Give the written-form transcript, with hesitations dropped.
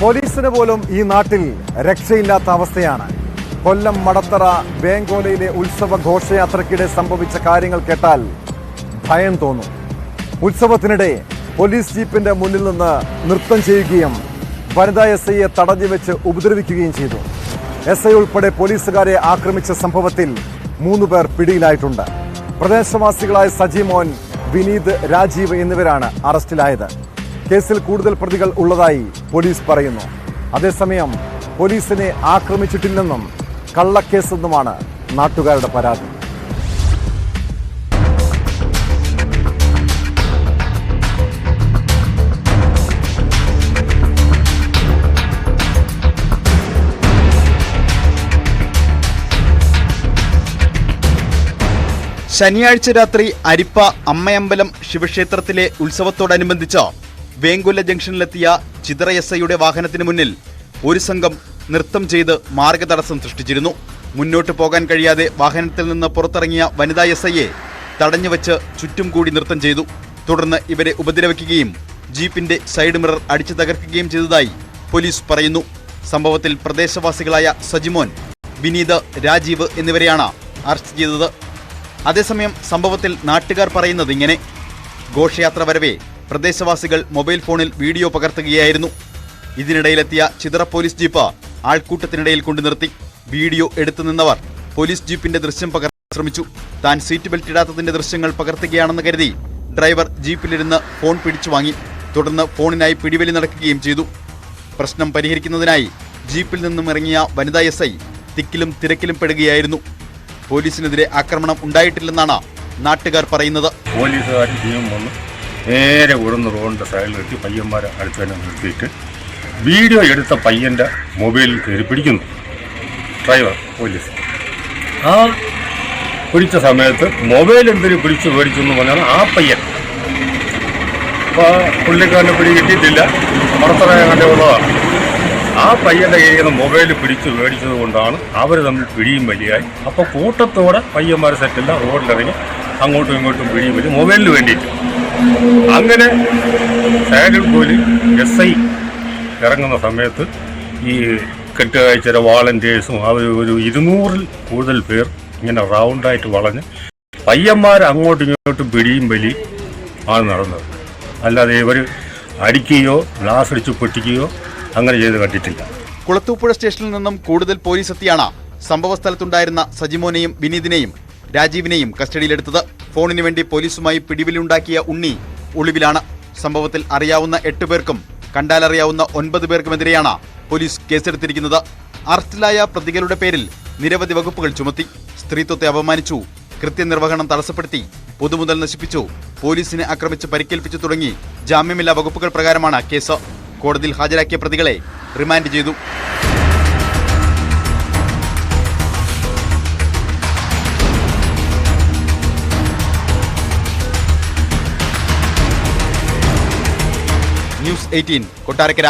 പോലീസിന് പോലും ഈ നാട്ടിൽ രക്ഷയില്ലാത്ത അവസ്ഥയാണ്. കൊല്ലം മടത്തറ വേങ്കോലയിലെ ഉത്സവ ഘോഷയാത്രയ്ക്കിടെ സംഭവിച്ച കാര്യങ്ങൾ കേട്ടാൽ ഭയം തോന്നും. ഉത്സവത്തിനിടെ പോലീസ് ജീപ്പിന്റെ മുന്നിൽ നിന്ന് നൃത്തം ചെയ്യുകയും വനിതാ SIയെ തടഞ്ഞു വെച്ച് ഉപദ്രവിക്കുകയും ചെയ്തു. SI ഉൾപ്പെടെ പോലീസുകാരെ ആക്രമിച്ച സംഭവത്തിൽ 3 പേർ പിടിയിലായിട്ടുണ്ട്. പ്രദേശവാസികളായ സജിമോൻ, വിനീത്, രാജീവ് എന്നിവരാണ് അറസ്റ്റിലായത്. കേസിൽ കൂടുതൽ പ്രതികൾ ഉള്ളതായി പോലീസ് പറയുന്നു. അതേസമയം പോലീസിനെ ആക്രമിച്ചിട്ടില്ലെന്നും കള്ളക്കേസെന്നുമാണ് നാട്ടുകാരുടെ പരാതി. ശനിയാഴ്ച രാത്രി അരിപ്പ അമ്മയമ്പലം ശിവക്ഷേത്രത്തിലെ ഉത്സവത്തോടനുബന്ധിച്ച് വേങ്കുല ജംഗ്ഷനിലെത്തിയ ചിതറ SIയുടെ വാഹനത്തിന് മുന്നിൽ ഒരു സംഘം നൃത്തം ചെയ്ത് മാർഗതടസ്സം സൃഷ്ടിച്ചിരുന്നു. മുന്നോട്ട് പോകാൻ കഴിയാതെ വാഹനത്തിൽ നിന്ന് പുറത്തിറങ്ങിയ വനിതാ SIയെ തടഞ്ഞുവച്ച് ചുറ്റും കൂടി നൃത്തം ചെയ്തു. തുടർന്ന് ഇവരെ ഉപദ്രവിക്കുകയും ജീപ്പിന്റെ സൈഡ് മിറർ അടിച്ചു തകർക്കുകയും ചെയ്തതായി പോലീസ് പറയുന്നു. സംഭവത്തിൽ പ്രദേശവാസികളായ സജിമോൻ, വിനീത്, രാജീവ് എന്നിവരെയാണ് അറസ്റ്റ് ചെയ്തത്. അതേസമയം സംഭവത്തിൽ നാട്ടുകാർ പറയുന്നത് ഇങ്ങനെ: ഘോഷയാത്ര വരവെ പ്രദേശവാസികൾ മൊബൈൽ ഫോണിൽ വീഡിയോ പകർത്തുകയായിരുന്നു. ഇതിനിടയിലെത്തിയ ചിതറ പോലീസ് ജീപ്പ് ആൾക്കൂട്ടത്തിനിടയിൽ കൊണ്ടു നിർത്തി. വീഡിയോ എടുത്തു നിന്നവർ പോലീസ് ജീപ്പിന്റെ ദൃശ്യം പകർത്താൻ ശ്രമിച്ചു. താൻ സീറ്റ് ബെൽറ്റ് ഇടാത്തതിന്റെ ദൃശ്യങ്ങൾ പകർത്തുകയാണെന്ന് കരുതി ഡ്രൈവർ ജീപ്പിലിരുന്ന് ഫോൺ പിടിച്ചു വാങ്ങി. തുടർന്ന് ഫോണിനായി പിടിവലി നടക്കുകയും ചെയ്തു. പ്രശ്നം പരിഹരിക്കുന്നതിനായി ജീപ്പിൽ നിന്നും ഇറങ്ങിയ വനിതാ SI തിക്കിലും തിരക്കിലും പെടുകയായിരുന്നു. പോലീസിനെതിരെ ആക്രമണം ഉണ്ടായിട്ടില്ലെന്നാണ് നാട്ടുകാർ പറയുന്നത്. പോലീസുകാർ ടീം വന്ന് നേരെ ഉടന്ന് റോഡിൻ്റെ സൈഡിലെത്തി പയ്യന്മാരെ അടുത്ത് തന്നെ നിർത്തിയിട്ട് വീഡിയോ എടുത്ത പയ്യൻ്റെ മൊബൈലിൽ കയറി പിടിക്കുന്നു ഡ്രൈവർ പോലീസ്. ആ പിടിച്ച സമയത്ത് മൊബൈൽ എന്തിനു പിടിച്ച് മേടിച്ചു എന്ന് പറഞ്ഞാൽ ആ പയ്യൻ അപ്പോൾ പുള്ളിക്കാരനെ പിടി കിട്ടിയിട്ടില്ല, പുറത്തിറങ്ങാൻ ഉള്ളതാണ്. ആ പയ്യൻ്റെ കയ്യിൽ നിന്ന് മൊബൈൽ പിടിച്ച് മേടിച്ചത് കൊണ്ടാണ് അവർ തമ്മിൽ പിടിയും വലിയായി. അപ്പോൾ കൂട്ടത്തോടെ പയ്യന്മാർ സെറ്റില്ല റോഡിലിറങ്ങി അങ്ങോട്ടും ഇങ്ങോട്ടും പിടിയും വലിയ മൊബൈലിന് വേണ്ടിയിട്ട്. അങ്ങനെ സൈഡിൽ പോയി SI ഇറങ്ങുന്ന സമയത്ത് ഈ കെട്ടുകാഴ്ച വാളണ്ടിയേഴ്സും അവർ ഒരു 200-ൽ കൂടുതൽ പേർ ഇങ്ങനെ റൗണ്ടായിട്ട് വളഞ്ഞ് പയ്യന്മാർ അങ്ങോട്ടും ഇങ്ങോട്ടും പിടിയും വലി ആണ് നടന്നത്. അല്ലാതെ ഇവർ അടിക്കുകയോ ഗ്ലാസ് അടിച്ച് പൊട്ടിക്കുകയോ അങ്ങനെ ചെയ്ത് കണ്ടിട്ടില്ല. കുളത്തൂപ്പുഴ സ്റ്റേഷനിൽ നിന്നും കൂടുതൽ പോലീസ് എത്തിയാണ് സംഭവ സ്ഥലത്തുണ്ടായിരുന്ന സജിമോനെയും വിനീതിനെയും രാജീവിനെയും കസ്റ്റഡിയിലെടുത്തത്. ഫോണിന് വേണ്ടി പോലീസുമായി പിടിവിലുണ്ടാക്കിയ ഉണ്ണി ഒളിവിലാണ്. സംഭവത്തിൽ അറിയാവുന്ന 8 പേർക്കും കണ്ടാലറിയാവുന്ന 9 പേർക്കുമെതിരെയാണ് പോലീസ് കേസെടുത്തിരിക്കുന്നത്. അറസ്റ്റിലായ പ്രതികളുടെ പേരിൽ നിരവധി വകുപ്പുകൾ ചുമത്തി. സ്ത്രീത്വത്തെ അപമാനിച്ചു, കൃത്യനിർവഹണം തടസ്സപ്പെടുത്തി, പൊതുമുതൽ നശിപ്പിച്ചു, പോലീസിനെ ആക്രമിച്ച് പരിക്കേൽപ്പിച്ചു തുടങ്ങി ജാമ്യമില്ലാ വകുപ്പുകൾ പ്രകാരമാണ് കേസ്. കോടതിയിൽ ഹാജരാക്കിയ പ്രതികളെ റിമാൻഡ് ചെയ്തു. ന്യൂസ് 18 കൊട്ടാരക്കര.